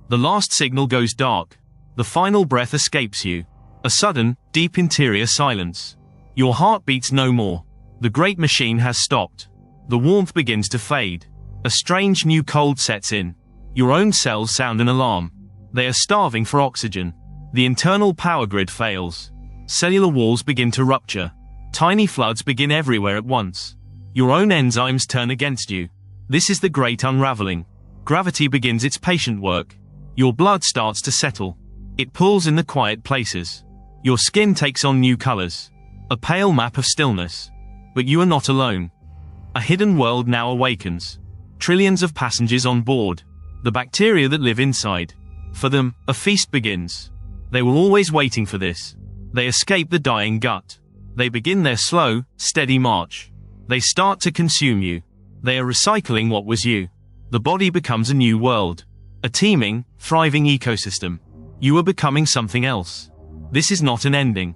The last signal goes dark. The final breath escapes you. A sudden, deep interior silence. Your heart beats no more. The great machine has stopped. The warmth begins to fade. A strange new cold sets in. Your own cells sound an alarm. They are starving for oxygen. The internal power grid fails. Cellular walls begin to rupture. Tiny floods begin everywhere at once. Your own enzymes turn against you. This is the great unraveling. Gravity begins its patient work. Your blood starts to settle. It pulls in the quiet places. Your skin takes on new colors. A pale map of stillness. But you are not alone. A hidden world now awakens. Trillions of passengers on board. The bacteria that live inside. For them, a feast begins. They were always waiting for this. They escape the dying gut. They begin their slow, steady march. They start to consume you. They are recycling what was you. The body becomes a new world. A teeming, thriving ecosystem. You are becoming something else. This is not an ending.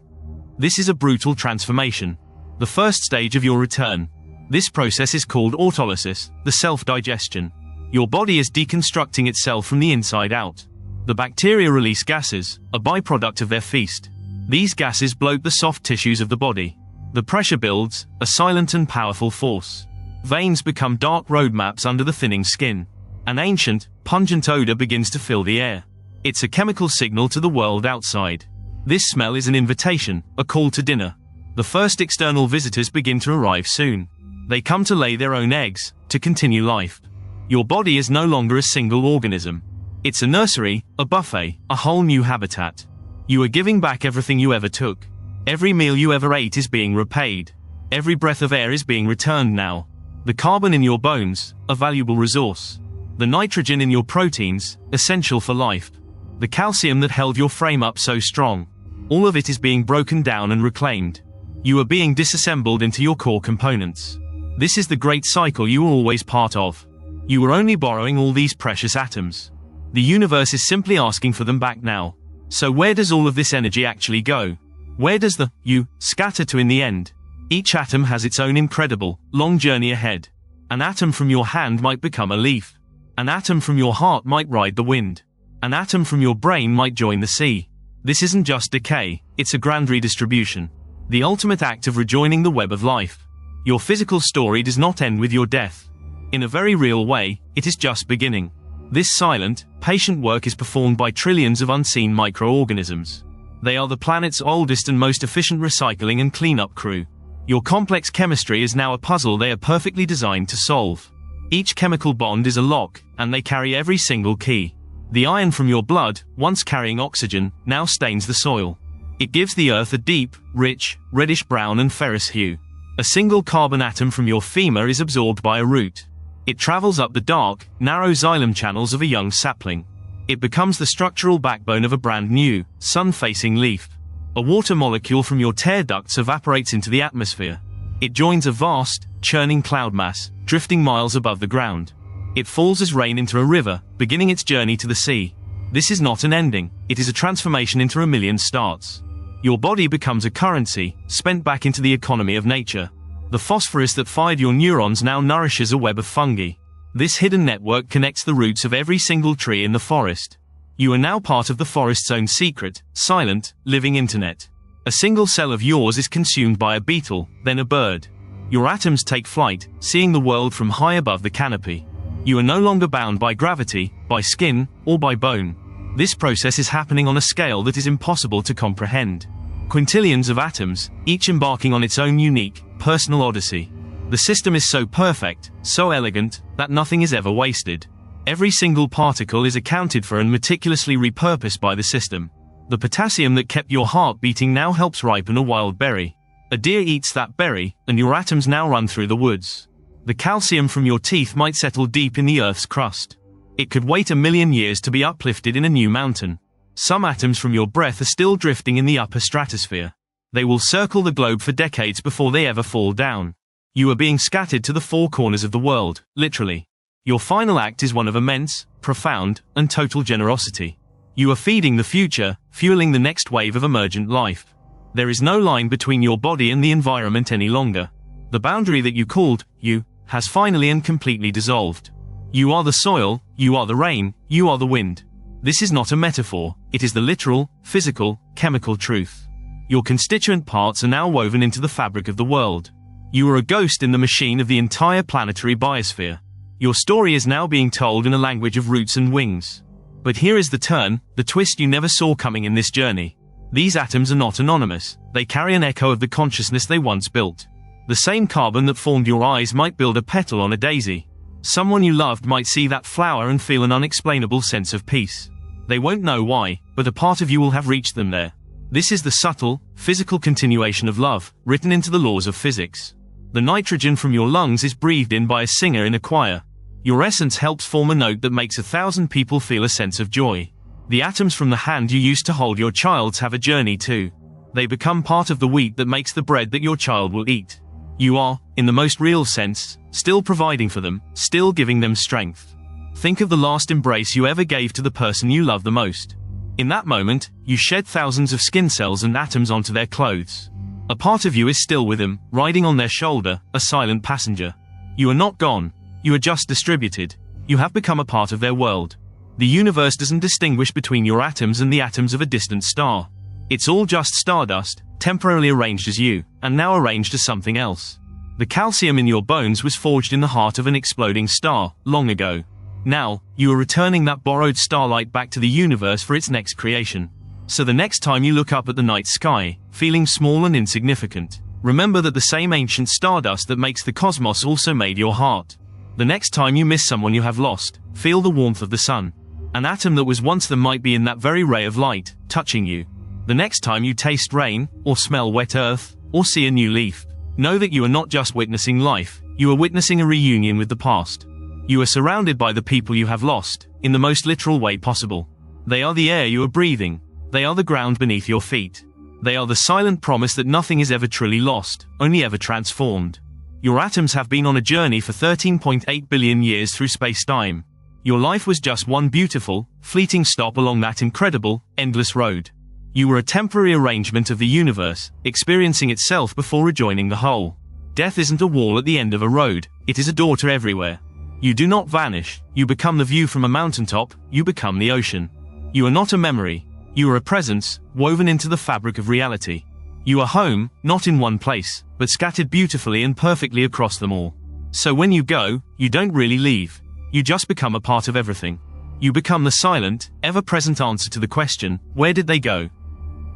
This is a brutal transformation. The first stage of your return. This process is called autolysis, the self-digestion. Your body is deconstructing itself from the inside out. The bacteria release gases, a byproduct of their feast. These gases bloat the soft tissues of the body. The pressure builds, a silent and powerful force. Veins become dark roadmaps under the thinning skin. An ancient, pungent odor begins to fill the air. It's a chemical signal to the world outside. This smell is an invitation, a call to dinner. The first external visitors begin to arrive soon. They come to lay their own eggs, to continue life. Your body is no longer a single organism. It's a nursery, a buffet, a whole new habitat. You are giving back everything you ever took. Every meal you ever ate is being repaid. Every breath of air is being returned now. The carbon in your bones, a valuable resource. The nitrogen in your proteins, essential for life. The calcium that held your frame up so strong. All of it is being broken down and reclaimed. You are being disassembled into your core components. This is the great cycle you were always part of. You were only borrowing all these precious atoms. The universe is simply asking for them back now. So where does all of this energy actually go? Where does the you scatter to in the end? Each atom has its own incredible, long journey ahead. An atom from your hand might become a leaf. An atom from your heart might ride the wind. An atom from your brain might join the sea. This isn't just decay, it's a grand redistribution. The ultimate act of rejoining the web of life. Your physical story does not end with your death. In a very real way, it is just beginning. This silent, patient work is performed by trillions of unseen microorganisms. They are the planet's oldest and most efficient recycling and cleanup crew. Your complex chemistry is now a puzzle they are perfectly designed to solve. Each chemical bond is a lock, and they carry every single key. The iron from your blood, once carrying oxygen, now stains the soil. It gives the earth a deep, rich, reddish-brown and ferrous hue. A single carbon atom from your femur is absorbed by a root. It travels up the dark, narrow xylem channels of a young sapling. It becomes the structural backbone of a brand new, sun-facing leaf. A water molecule from your tear ducts evaporates into the atmosphere. It joins a vast, churning cloud mass, drifting miles above the ground. It falls as rain into a river, beginning its journey to the sea. This is not an ending, it is a transformation into a million starts. Your body becomes a currency, spent back into the economy of nature. The phosphorus that fired your neurons now nourishes a web of fungi. This hidden network connects the roots of every single tree in the forest. You are now part of the forest's own secret, silent, living internet. A single cell of yours is consumed by a beetle, then a bird. Your atoms take flight, seeing the world from high above the canopy. You are no longer bound by gravity, by skin, or by bone. This process is happening on a scale that is impossible to comprehend. Quintillions of atoms, each embarking on its own unique, personal odyssey. The system is so perfect, so elegant, that nothing is ever wasted. Every single particle is accounted for and meticulously repurposed by the system. The potassium that kept your heart beating now helps ripen a wild berry. A deer eats that berry, and your atoms now run through the woods. The calcium from your teeth might settle deep in the Earth's crust. It could wait 1,000,000 years to be uplifted in a new mountain. Some atoms from your breath are still drifting in the upper stratosphere. They will circle the globe for decades before they ever fall down. You are being scattered to the four corners of the world, literally. Your final act is one of immense, profound, and total generosity. You are feeding the future, fueling the next wave of emergent life. There is no line between your body and the environment any longer. The boundary that you called you has finally and completely dissolved. You are the soil, you are the rain, you are the wind. This is not a metaphor, it is the literal, physical, chemical truth. Your constituent parts are now woven into the fabric of the world. You are a ghost in the machine of the entire planetary biosphere. Your story is now being told in a language of roots and wings. But here is the turn, the twist you never saw coming in this journey. These atoms are not anonymous, they carry an echo of the consciousness they once built. The same carbon that formed your eyes might build a petal on a daisy. Someone you loved might see that flower and feel an unexplainable sense of peace. They won't know why, but a part of you will have reached them there. This is the subtle, physical continuation of love, written into the laws of physics. The nitrogen from your lungs is breathed in by a singer in a choir. Your essence helps form a note that makes 1,000 people feel a sense of joy. The atoms from the hand you used to hold your child's have a journey too. They become part of the wheat that makes the bread that your child will eat. You are, in the most real sense, still providing for them, still giving them strength. Think of the last embrace you ever gave to the person you love the most. In that moment, you shed thousands of skin cells and atoms onto their clothes. A part of you is still with them, riding on their shoulder, a silent passenger. You are not gone. You are just distributed. You have become a part of their world. The universe doesn't distinguish between your atoms and the atoms of a distant star. It's all just stardust, temporarily arranged as you, and now arranged as something else. The calcium in your bones was forged in the heart of an exploding star, long ago. Now, you are returning that borrowed starlight back to the universe for its next creation. So the next time you look up at the night sky, feeling small and insignificant, remember that the same ancient stardust that makes the cosmos also made your heart. The next time you miss someone you have lost, feel the warmth of the sun. An atom that was once them might be in that very ray of light, touching you. The next time you taste rain, or smell wet earth, or see a new leaf, know that you are not just witnessing life, you are witnessing a reunion with the past. You are surrounded by the people you have lost, in the most literal way possible. They are the air you are breathing. They are the ground beneath your feet. They are the silent promise that nothing is ever truly lost, only ever transformed. Your atoms have been on a journey for 13.8 billion years through space-time. Your life was just one beautiful, fleeting stop along that incredible, endless road. You were a temporary arrangement of the universe, experiencing itself before rejoining the whole. Death isn't a wall at the end of a road, it is a door to everywhere. You do not vanish, you become the view from a mountaintop, you become the ocean. You are not a memory, you are a presence, woven into the fabric of reality. You are home, not in one place, but scattered beautifully and perfectly across them all. So when you go, you don't really leave. You just become a part of everything. You become the silent, ever-present answer to the question, where did they go?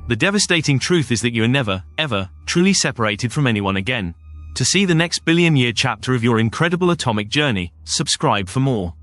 The devastating truth is that you are never, ever, truly separated from anyone again. To see the next billion-year chapter of your incredible atomic journey, subscribe for more.